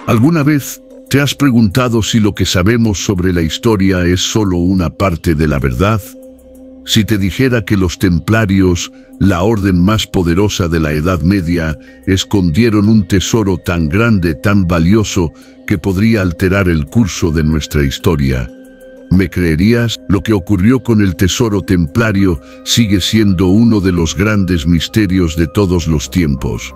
¿Alguna vez te has preguntado si lo que sabemos sobre la historia es solo una parte de la verdad? Si te dijera que los templarios, la orden más poderosa de la Edad Media, escondieron un tesoro tan grande, tan valioso, que podría alterar el curso de nuestra historia, ¿me creerías? Lo que ocurrió con el tesoro templario sigue siendo uno de los grandes misterios de todos los tiempos.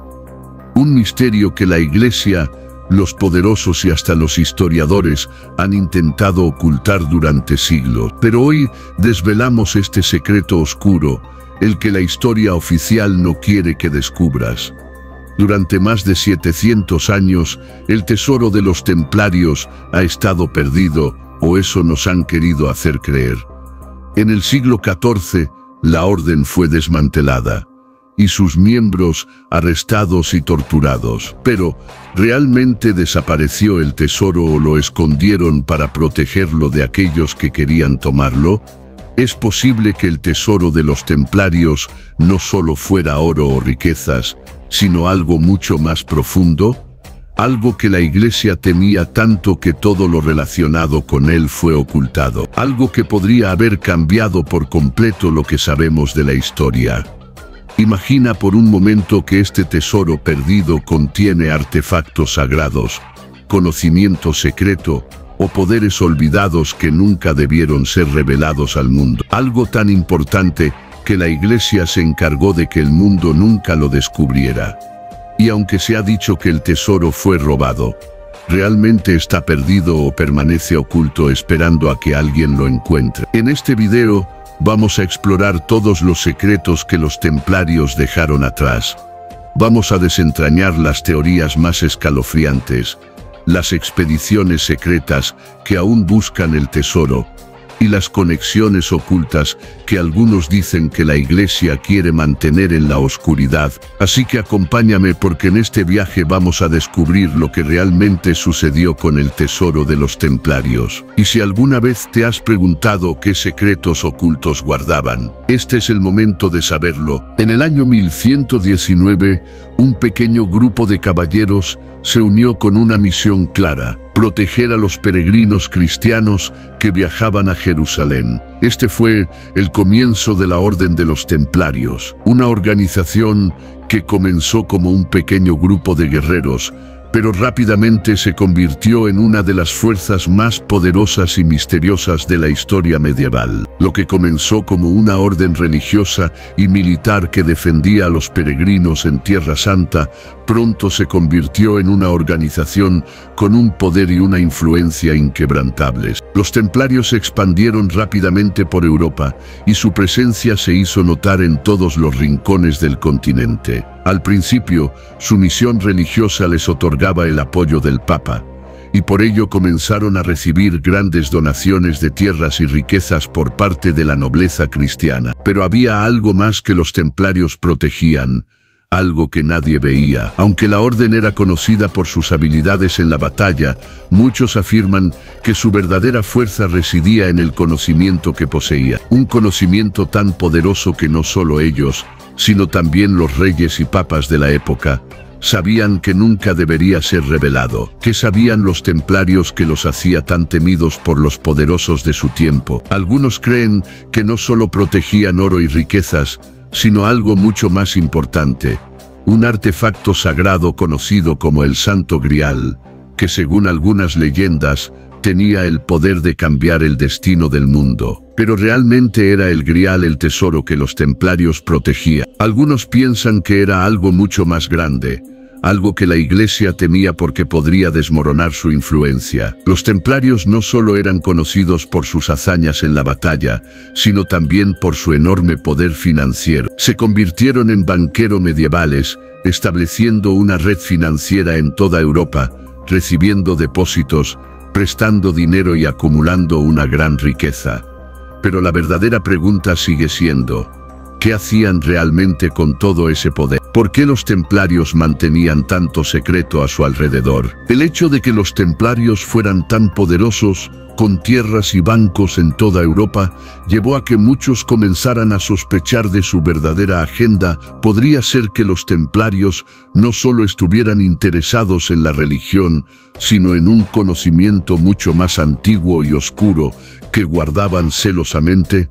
Un misterio que la Iglesia, los poderosos y hasta los historiadores han intentado ocultar durante siglos. Pero hoy desvelamos este secreto oscuro, el que la historia oficial no quiere que descubras. Durante más de 700 años, el tesoro de los templarios ha estado perdido, o eso nos han querido hacer creer. En el siglo XIV, la orden fue desmantelada y sus miembros arrestados y torturados. Pero, ¿realmente desapareció el tesoro o lo escondieron para protegerlo de aquellos que querían tomarlo? ¿Es posible que el tesoro de los templarios no solo fuera oro o riquezas, sino algo mucho más profundo? Algo que la Iglesia temía tanto que todo lo relacionado con él fue ocultado. Algo que podría haber cambiado por completo lo que sabemos de la historia. Imagina por un momento que este tesoro perdido contiene artefactos sagrados, conocimiento secreto o poderes olvidados que nunca debieron ser revelados al mundo. Algo tan importante que la Iglesia se encargó de que el mundo nunca lo descubriera. Y aunque se ha dicho que el tesoro fue robado, ¿realmente está perdido o permanece oculto esperando a que alguien lo encuentre? En este video vamos a explorar todos los secretos que los templarios dejaron atrás. Vamos a desentrañar las teorías más escalofriantes, las expediciones secretas que aún buscan el tesoro, y las conexiones ocultas que algunos dicen que la Iglesia quiere mantener en la oscuridad. Así que acompáñame porque en este viaje vamos a descubrir lo que realmente sucedió con el tesoro de los templarios. Y si alguna vez te has preguntado qué secretos ocultos guardaban, este es el momento de saberlo. En el año 1119, un pequeño grupo de caballeros se unió con una misión clara: proteger a los peregrinos cristianos que viajaban a Jerusalén. Este fue el comienzo de la Orden de los Templarios, una organización que comenzó como un pequeño grupo de guerreros, pero rápidamente se convirtió en una de las fuerzas más poderosas y misteriosas de la historia medieval. Lo que comenzó como una orden religiosa y militar que defendía a los peregrinos en Tierra Santa, pronto se convirtió en una organización con un poder y una influencia inquebrantables. Los templarios se expandieron rápidamente por Europa y su presencia se hizo notar en todos los rincones del continente. Al principio, su misión religiosa les otorgaba el apoyo del Papa, y por ello comenzaron a recibir grandes donaciones de tierras y riquezas por parte de la nobleza cristiana. Pero había algo más que los templarios protegían, algo que nadie veía. Aunque la orden era conocida por sus habilidades en la batalla, muchos afirman que su verdadera fuerza residía en el conocimiento que poseía. Un conocimiento tan poderoso que no solo ellos, sino también los reyes y papas de la época, sabían que nunca debería ser revelado. ¿Qué sabían los templarios que los hacía tan temidos por los poderosos de su tiempo? Algunos creen que no solo protegían oro y riquezas, sino algo mucho más importante, un artefacto sagrado conocido como el Santo Grial, que según algunas leyendas, tenía el poder de cambiar el destino del mundo. Pero realmente era el Grial el tesoro que los templarios protegían. Algunos piensan que era algo mucho más grande, algo que la Iglesia temía porque podría desmoronar su influencia. Los templarios no solo eran conocidos por sus hazañas en la batalla, sino también por su enorme poder financiero. Se convirtieron en banqueros medievales, estableciendo una red financiera en toda Europa, recibiendo depósitos, prestando dinero y acumulando una gran riqueza. Pero la verdadera pregunta sigue siendo: ¿qué hacían realmente con todo ese poder? ¿Por qué los templarios mantenían tanto secreto a su alrededor? El hecho de que los templarios fueran tan poderosos, con tierras y bancos en toda Europa, llevó a que muchos comenzaran a sospechar de su verdadera agenda. Podría ser que los templarios no solo estuvieran interesados en la religión, sino en un conocimiento mucho más antiguo y oscuro que guardaban celosamente.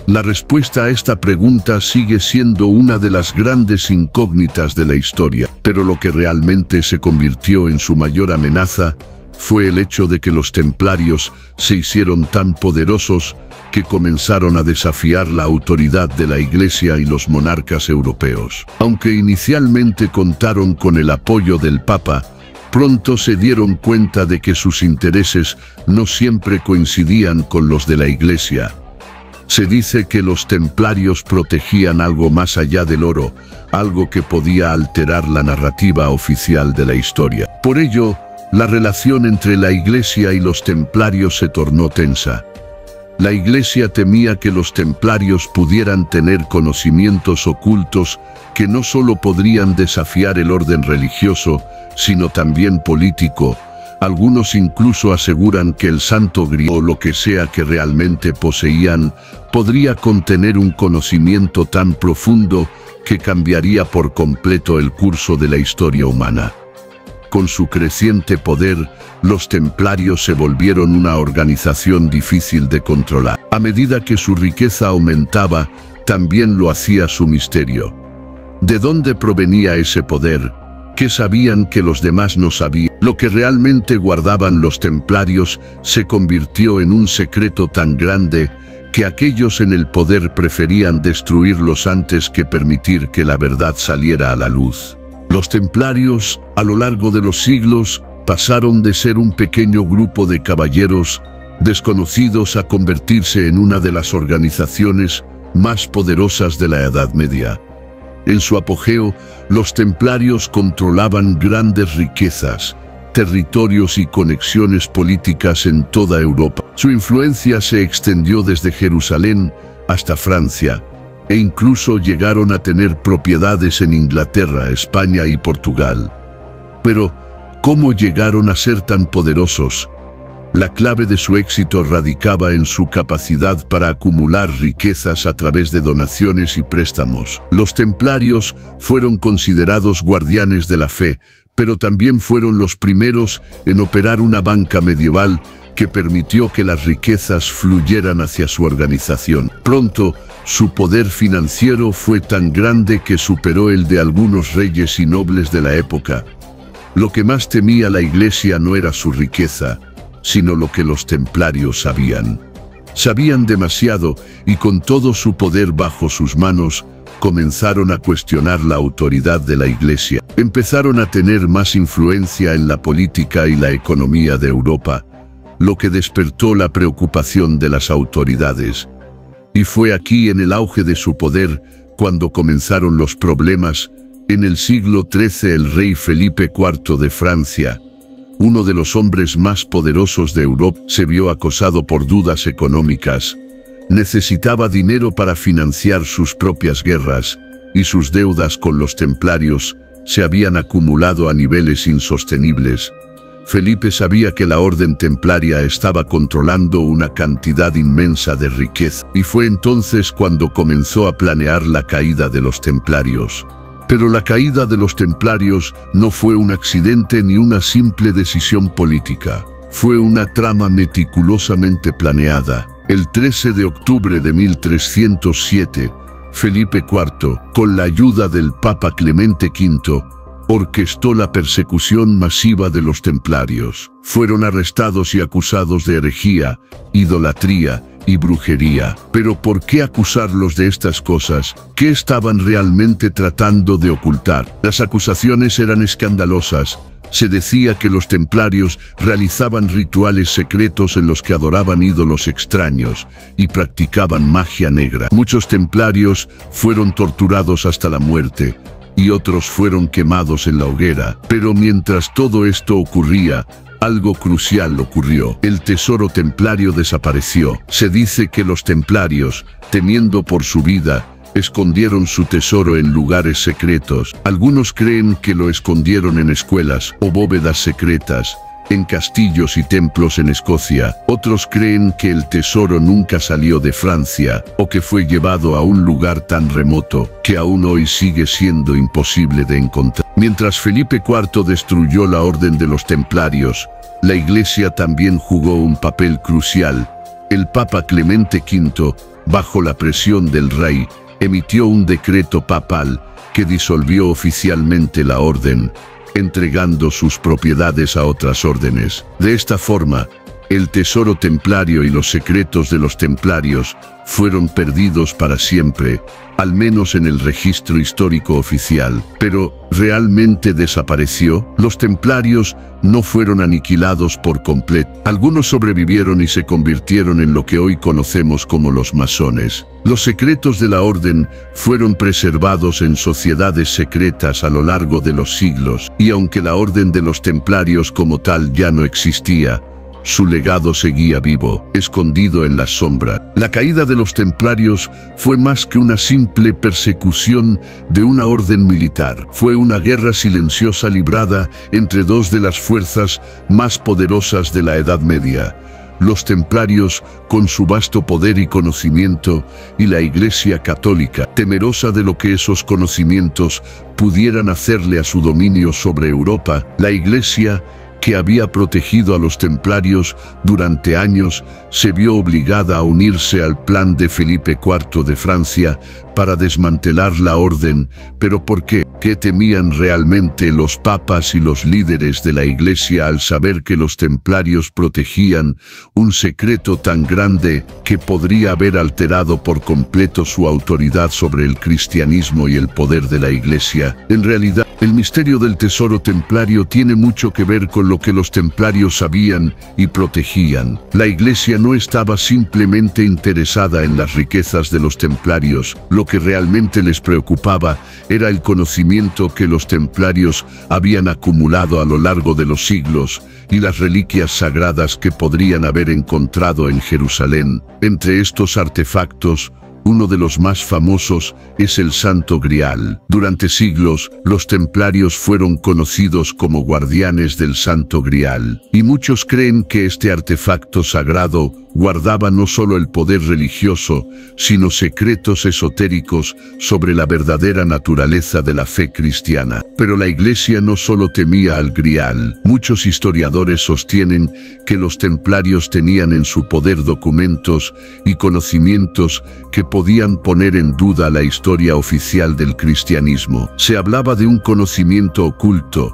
La respuesta a esta pregunta sigue siendo una de las grandes incógnitas de la historia, pero lo que realmente se convirtió en su mayor amenaza fue el hecho de que los templarios se hicieron tan poderosos que comenzaron a desafiar la autoridad de la Iglesia y los monarcas europeos. Aunque inicialmente contaron con el apoyo del Papa, pronto se dieron cuenta de que sus intereses no siempre coincidían con los de la Iglesia. Se dice que los templarios protegían algo más allá del oro, algo que podía alterar la narrativa oficial de la historia. Por ello, la relación entre la Iglesia y los templarios se tornó tensa. La Iglesia temía que los templarios pudieran tener conocimientos ocultos que no solo podrían desafiar el orden religioso, sino también político. Algunos incluso aseguran que el Santo Grial o lo que sea que realmente poseían podría contener un conocimiento tan profundo que cambiaría por completo el curso de la historia humana. Con su creciente poder, los templarios se volvieron una organización difícil de controlar. A medida que su riqueza aumentaba, también lo hacía su misterio. ¿De dónde provenía ese poder? ¿Qué sabían que los demás no sabían? Lo que realmente guardaban los templarios se convirtió en un secreto tan grande que aquellos en el poder preferían destruirlos antes que permitir que la verdad saliera a la luz. Los templarios, a lo largo de los siglos, pasaron de ser un pequeño grupo de caballeros desconocidos a convertirse en una de las organizaciones más poderosas de la Edad Media. En su apogeo, los templarios controlaban grandes riquezas, territorios y conexiones políticas en toda Europa. Su influencia se extendió desde Jerusalén hasta Francia, e incluso llegaron a tener propiedades en Inglaterra, España y Portugal. Pero, ¿cómo llegaron a ser tan poderosos? La clave de su éxito radicaba en su capacidad para acumular riquezas a través de donaciones y préstamos. Los templarios fueron considerados guardianes de la fe, pero también fueron los primeros en operar una banca medieval que permitió que las riquezas fluyeran hacia su organización. Pronto, su poder financiero fue tan grande que superó el de algunos reyes y nobles de la época. Lo que más temía la Iglesia no era su riqueza, sino lo que los templarios sabían. Sabían demasiado y con todo su poder bajo sus manos, comenzaron a cuestionar la autoridad de la Iglesia. Empezaron a tener más influencia en la política y la economía de Europa, lo que despertó la preocupación de las autoridades. Y fue aquí, en el auge de su poder, cuando comenzaron los problemas. En el siglo XIII, el rey Felipe IV de Francia, uno de los hombres más poderosos de Europa, se vio acosado por dudas económicas. Necesitaba dinero para financiar sus propias guerras, y sus deudas con los templarios se habían acumulado a niveles insostenibles. Felipe sabía que la orden templaria estaba controlando una cantidad inmensa de riqueza, y fue entonces cuando comenzó a planear la caída de los templarios. Pero la caída de los templarios no fue un accidente ni una simple decisión política. Fue una trama meticulosamente planeada. El 13 de octubre de 1307, Felipe IV, con la ayuda del Papa Clemente V, orquestó la persecución masiva de los templarios. Fueron arrestados y acusados de herejía, idolatría y brujería. Pero ¿por qué acusarlos de estas cosas? ¿Qué estaban realmente tratando de ocultar? Las acusaciones eran escandalosas. Se decía que los templarios realizaban rituales secretos en los que adoraban ídolos extraños y practicaban magia negra. Muchos templarios fueron torturados hasta la muerte y otros fueron quemados en la hoguera. Pero mientras todo esto ocurría, algo crucial ocurrió. El tesoro templario desapareció. Se dice que los templarios, temiendo por su vida, escondieron su tesoro en lugares secretos. Algunos creen que lo escondieron en escuelas o bóvedas secretas, en castillos y templos en Escocia. Otros creen que el tesoro nunca salió de Francia o que fue llevado a un lugar tan remoto que aún hoy sigue siendo imposible de encontrar. Mientras Felipe IV destruyó la Orden de los Templarios, la Iglesia también jugó un papel crucial. El Papa Clemente V, bajo la presión del rey, emitió un decreto papal que disolvió oficialmente la orden, entregando sus propiedades a otras órdenes. De esta forma, el tesoro templario y los secretos de los templarios fueron perdidos para siempre, al menos en el registro histórico oficial. Pero, ¿realmente desapareció? Los templarios no fueron aniquilados por completo. Algunos sobrevivieron y se convirtieron en lo que hoy conocemos como los masones. Los secretos de la orden fueron preservados en sociedades secretas a lo largo de los siglos, y aunque la orden de los templarios como tal ya no existía, su legado seguía vivo, escondido en la sombra. La caída de los templarios fue más que una simple persecución de una orden militar. Fue una guerra silenciosa librada entre dos de las fuerzas más poderosas de la Edad Media: los templarios, con su vasto poder y conocimiento, y la Iglesia católica, temerosa de lo que esos conocimientos pudieran hacerle a su dominio sobre Europa. La Iglesia, que había protegido a los templarios durante años, se vio obligada a unirse al plan de Felipe IV de Francia para desmantelar la orden. ¿Pero por qué? ¿Qué temían realmente los papas y los líderes de la Iglesia al saber que los templarios protegían un secreto tan grande que podría haber alterado por completo su autoridad sobre el cristianismo y el poder de la Iglesia? En realidad, el misterio del tesoro templario tiene mucho que ver con lo que los templarios sabían y protegían. La Iglesia no estaba simplemente interesada en las riquezas de los templarios. Lo que realmente les preocupaba era el conocimiento que los templarios habían acumulado a lo largo de los siglos y las reliquias sagradas que podrían haber encontrado en Jerusalén. Entre estos artefactos, uno de los más famosos es el Santo Grial. Durante siglos, los templarios fueron conocidos como guardianes del Santo Grial, y muchos creen que este artefacto sagrado guardaba no solo el poder religioso, sino secretos esotéricos sobre la verdadera naturaleza de la fe cristiana. Pero la Iglesia no solo temía al Grial. Muchos historiadores sostienen que los templarios tenían en su poder documentos y conocimientos que podían poner en duda la historia oficial del cristianismo. Se hablaba de un conocimiento oculto,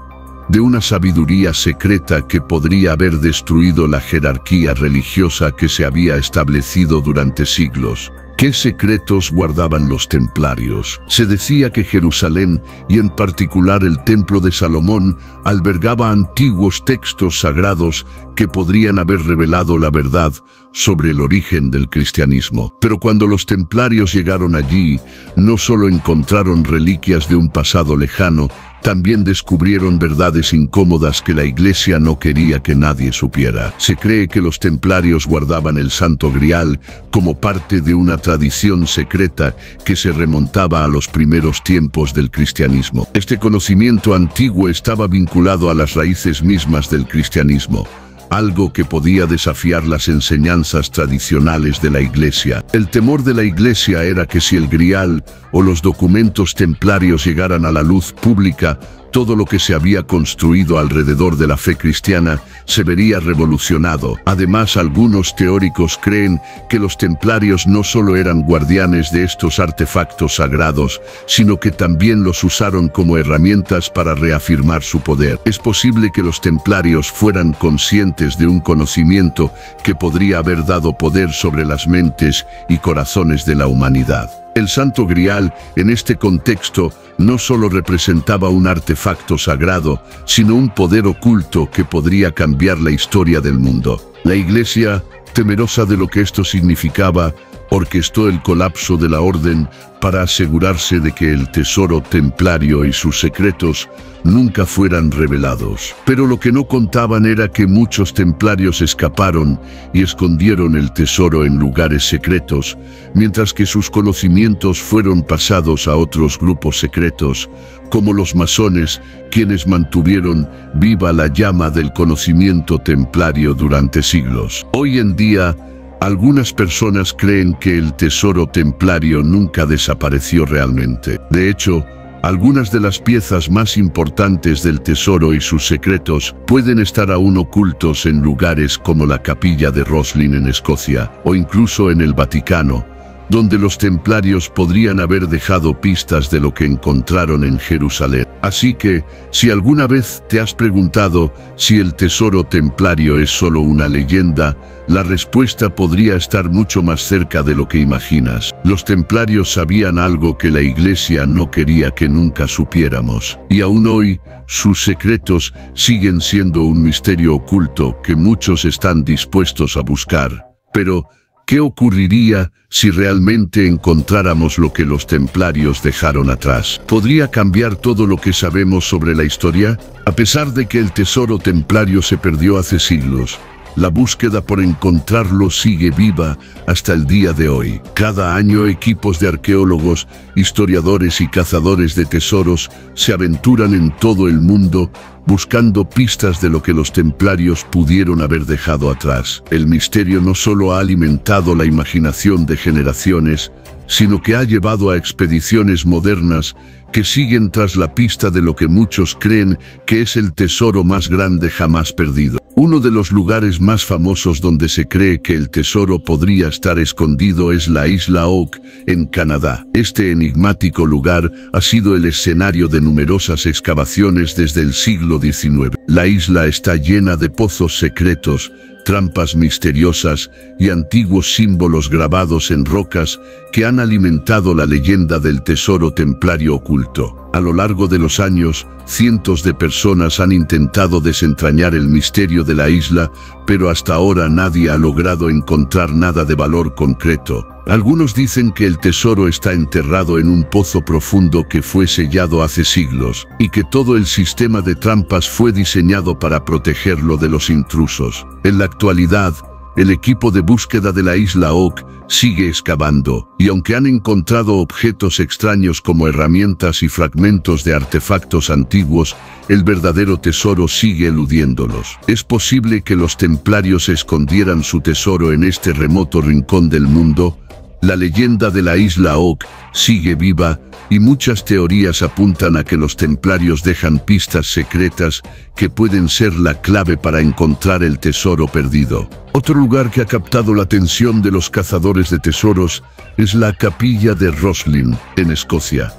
de una sabiduría secreta que podría haber destruido la jerarquía religiosa que se había establecido durante siglos. ¿Qué secretos guardaban los templarios? Se decía que Jerusalén, y en particular el Templo de Salomón, albergaba antiguos textos sagrados que podrían haber revelado la verdad sobre el origen del cristianismo. Pero cuando los templarios llegaron allí, no solo encontraron reliquias de un pasado lejano, también descubrieron verdades incómodas que la Iglesia no quería que nadie supiera. Se cree que los templarios guardaban el Santo Grial como parte de una tradición secreta que se remontaba a los primeros tiempos del cristianismo. Este conocimiento antiguo estaba vinculado a las raíces mismas del cristianismo, algo que podía desafiar las enseñanzas tradicionales de la Iglesia. El temor de la Iglesia era que si el Grial o los documentos templarios llegaran a la luz pública, todo lo que se había construido alrededor de la fe cristiana se vería revolucionado. Además, algunos teóricos creen que los templarios no solo eran guardianes de estos artefactos sagrados, sino que también los usaron como herramientas para reafirmar su poder. Es posible que los templarios fueran conscientes de un conocimiento que podría haber dado poder sobre las mentes y corazones de la humanidad. El Santo Grial, en este contexto, no solo representaba un artefacto sagrado, sino un poder oculto que podría cambiar la historia del mundo. La Iglesia, temerosa de lo que esto significaba, orquestó el colapso de la orden para asegurarse de que el tesoro templario y sus secretos nunca fueran revelados. Pero lo que no contaban era que muchos templarios escaparon y escondieron el tesoro en lugares secretos, mientras que sus conocimientos fueron pasados a otros grupos secretos, como los masones, quienes mantuvieron viva la llama del conocimiento templario durante siglos. Hoy en día, algunas personas creen que el tesoro templario nunca desapareció realmente. De hecho, algunas de las piezas más importantes del tesoro y sus secretos pueden estar aún ocultos en lugares como la capilla de Roslin en Escocia, o incluso en el Vaticano, donde los templarios podrían haber dejado pistas de lo que encontraron en Jerusalén. Así que, si alguna vez te has preguntado si el tesoro templario es solo una leyenda, la respuesta podría estar mucho más cerca de lo que imaginas. Los templarios sabían algo que la Iglesia no quería que nunca supiéramos. Y aún hoy, sus secretos siguen siendo un misterio oculto que muchos están dispuestos a buscar. Pero, ¿qué ocurriría si realmente encontráramos lo que los templarios dejaron atrás? ¿Podría cambiar todo lo que sabemos sobre la historia? A pesar de que el tesoro templario se perdió hace siglos, la búsqueda por encontrarlo sigue viva hasta el día de hoy. Cada año equipos de arqueólogos, historiadores y cazadores de tesoros se aventuran en todo el mundo buscando pistas de lo que los templarios pudieron haber dejado atrás. El misterio no solo ha alimentado la imaginación de generaciones, sino que ha llevado a expediciones modernas que siguen tras la pista de lo que muchos creen que es el tesoro más grande jamás perdido. Uno de los lugares más famosos donde se cree que el tesoro podría estar escondido es la isla Oak, en Canadá. Este enigmático lugar ha sido el escenario de numerosas excavaciones desde el siglo XIX. La isla está llena de pozos secretos, trampas misteriosas y antiguos símbolos grabados en rocas que han alimentado la leyenda del tesoro templario oculto. A lo largo de los años, cientos de personas han intentado desentrañar el misterio de la isla, pero hasta ahora nadie ha logrado encontrar nada de valor concreto. Algunos dicen que el tesoro está enterrado en un pozo profundo que fue sellado hace siglos, y que todo el sistema de trampas fue diseñado para protegerlo de los intrusos. En la actualidad, el equipo de búsqueda de la isla Oak sigue excavando, y aunque han encontrado objetos extraños como herramientas y fragmentos de artefactos antiguos, el verdadero tesoro sigue eludiéndolos. Es posible que los templarios escondieran su tesoro en este remoto rincón del mundo. La leyenda de la isla Oak sigue viva y muchas teorías apuntan a que los templarios dejan pistas secretas que pueden ser la clave para encontrar el tesoro perdido. Otro lugar que ha captado la atención de los cazadores de tesoros es la capilla de Roslin, en Escocia.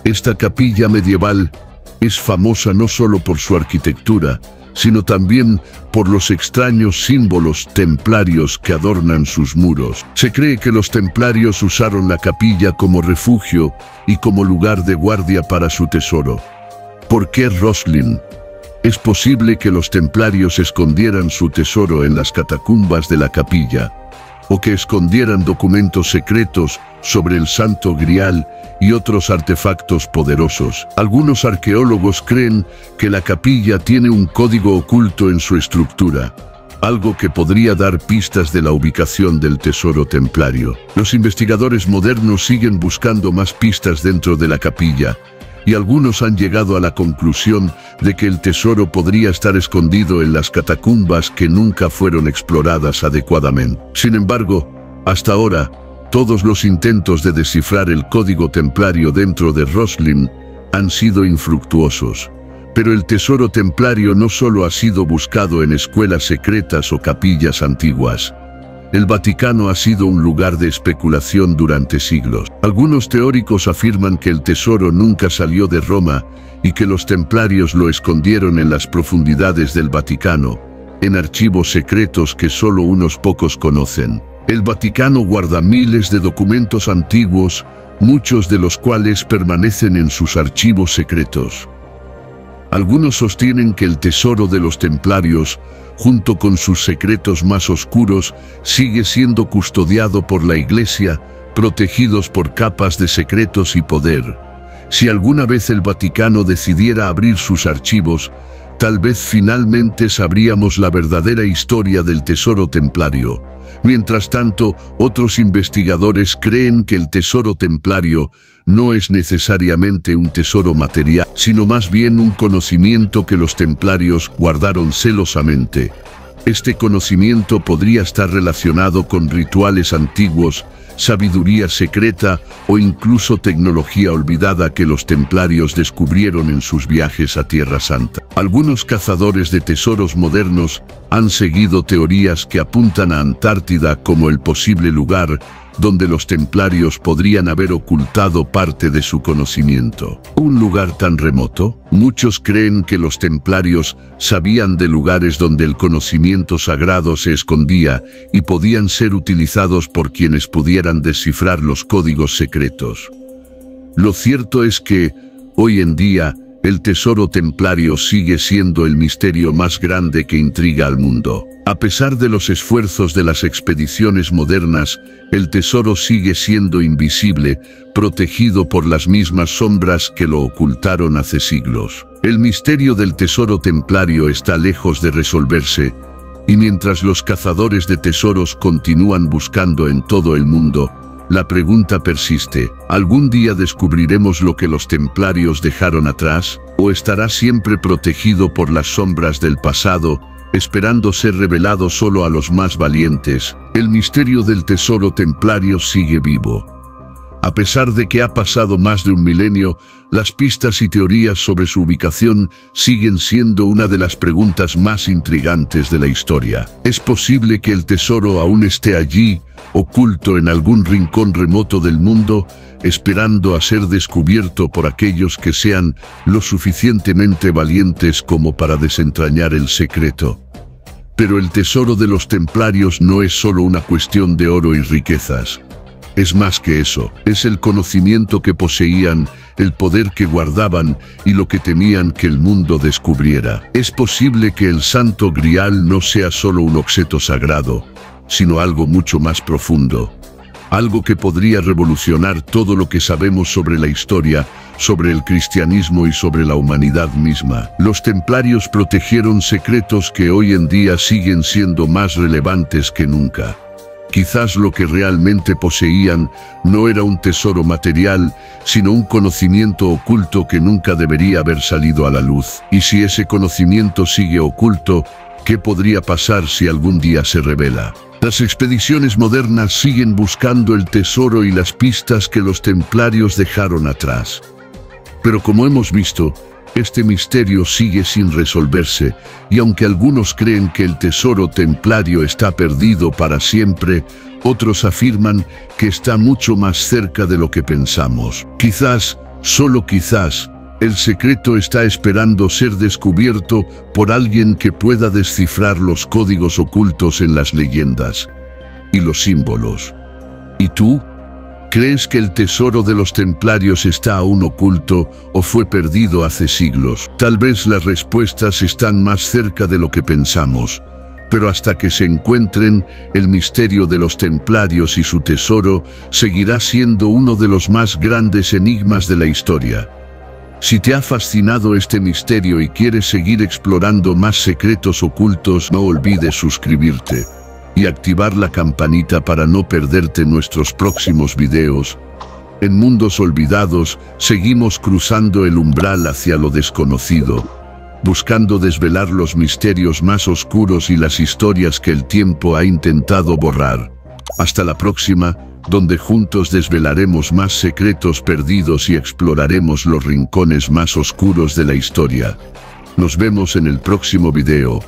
Esta capilla medieval es famosa no solo por su arquitectura, sino también por los extraños símbolos templarios que adornan sus muros. Se cree que los templarios usaron la capilla como refugio y como lugar de guardia para su tesoro. ¿Por qué Roslin? Es posible que los templarios escondieran su tesoro en las catacumbas de la capilla, o que escondieran documentos secretos sobre el Santo Grial y otros artefactos poderosos. Algunos arqueólogos creen que la capilla tiene un código oculto en su estructura, algo que podría dar pistas de la ubicación del tesoro templario. Los investigadores modernos siguen buscando más pistas dentro de la capilla, y algunos han llegado a la conclusión de que el tesoro podría estar escondido en las catacumbas que nunca fueron exploradas adecuadamente. Sin embargo, hasta ahora, todos los intentos de descifrar el código templario dentro de Roslin han sido infructuosos. Pero el tesoro templario no solo ha sido buscado en escuelas secretas o capillas antiguas. El Vaticano ha sido un lugar de especulación durante siglos. Algunos teóricos afirman que el tesoro nunca salió de Roma y que los templarios lo escondieron en las profundidades del Vaticano, en archivos secretos que solo unos pocos conocen. El Vaticano guarda miles de documentos antiguos, muchos de los cuales permanecen en sus archivos secretos. Algunos sostienen que el tesoro de los templarios, junto con sus secretos más oscuros, sigue siendo custodiado por la Iglesia, protegidos por capas de secretos y poder. Si alguna vez el Vaticano decidiera abrir sus archivos, tal vez finalmente sabríamos la verdadera historia del tesoro templario. Mientras tanto, otros investigadores creen que el tesoro templario no es necesariamente un tesoro material, sino más bien un conocimiento que los templarios guardaron celosamente. Este conocimiento podría estar relacionado con rituales antiguos, sabiduría secreta o incluso tecnología olvidada que los templarios descubrieron en sus viajes a Tierra Santa. Algunos cazadores de tesoros modernos han seguido teorías que apuntan a Antártida como el posible lugar donde los templarios podrían haber ocultado parte de su conocimiento. ¿Un lugar tan remoto? Muchos creen que los templarios sabían de lugares donde el conocimiento sagrado se escondía y podían ser utilizados por quienes pudieran descifrar los códigos secretos. Lo cierto es que, hoy en día, el tesoro templario sigue siendo el misterio más grande que intriga al mundo. A pesar de los esfuerzos de las expediciones modernas, el tesoro sigue siendo invisible, protegido por las mismas sombras que lo ocultaron hace siglos. El misterio del tesoro templario está lejos de resolverse, y mientras los cazadores de tesoros continúan buscando en todo el mundo, la pregunta persiste: ¿algún día descubriremos lo que los templarios dejaron atrás? ¿O estará siempre protegido por las sombras del pasado, esperando ser revelado solo a los más valientes? El misterio del tesoro templario sigue vivo. A pesar de que ha pasado más de un milenio, las pistas y teorías sobre su ubicación siguen siendo una de las preguntas más intrigantes de la historia. ¿Es posible que el tesoro aún esté allí, oculto en algún rincón remoto del mundo, esperando a ser descubierto por aquellos que sean lo suficientemente valientes como para desentrañar el secreto? Pero el tesoro de los templarios no es solo una cuestión de oro y riquezas. Es más que eso, es el conocimiento que poseían, el poder que guardaban y lo que temían que el mundo descubriera. Es posible que el Santo Grial no sea solo un objeto sagrado, sino algo mucho más profundo. Algo que podría revolucionar todo lo que sabemos sobre la historia, sobre el cristianismo y sobre la humanidad misma. Los templarios protegieron secretos que hoy en día siguen siendo más relevantes que nunca. Quizás lo que realmente poseían no era un tesoro material, sino un conocimiento oculto que nunca debería haber salido a la luz. Y si ese conocimiento sigue oculto, ¿qué podría pasar si algún día se revela? Las expediciones modernas siguen buscando el tesoro y las pistas que los templarios dejaron atrás. Pero como hemos visto, este misterio sigue sin resolverse, y aunque algunos creen que el tesoro templario está perdido para siempre, otros afirman que está mucho más cerca de lo que pensamos. Quizás, solo quizás, el secreto está esperando ser descubierto por alguien que pueda descifrar los códigos ocultos en las leyendas y los símbolos. ¿Y tú? ¿Crees que el tesoro de los templarios está aún oculto o fue perdido hace siglos? Tal vez las respuestas están más cerca de lo que pensamos, pero hasta que se encuentren, el misterio de los templarios y su tesoro seguirá siendo uno de los más grandes enigmas de la historia. Si te ha fascinado este misterio y quieres seguir explorando más secretos ocultos, no olvides suscribirte y activar la campanita para no perderte nuestros próximos videos. En Mundos Olvidados, seguimos cruzando el umbral hacia lo desconocido, buscando desvelar los misterios más oscuros y las historias que el tiempo ha intentado borrar. Hasta la próxima, donde juntos desvelaremos más secretos perdidos y exploraremos los rincones más oscuros de la historia. Nos vemos en el próximo video.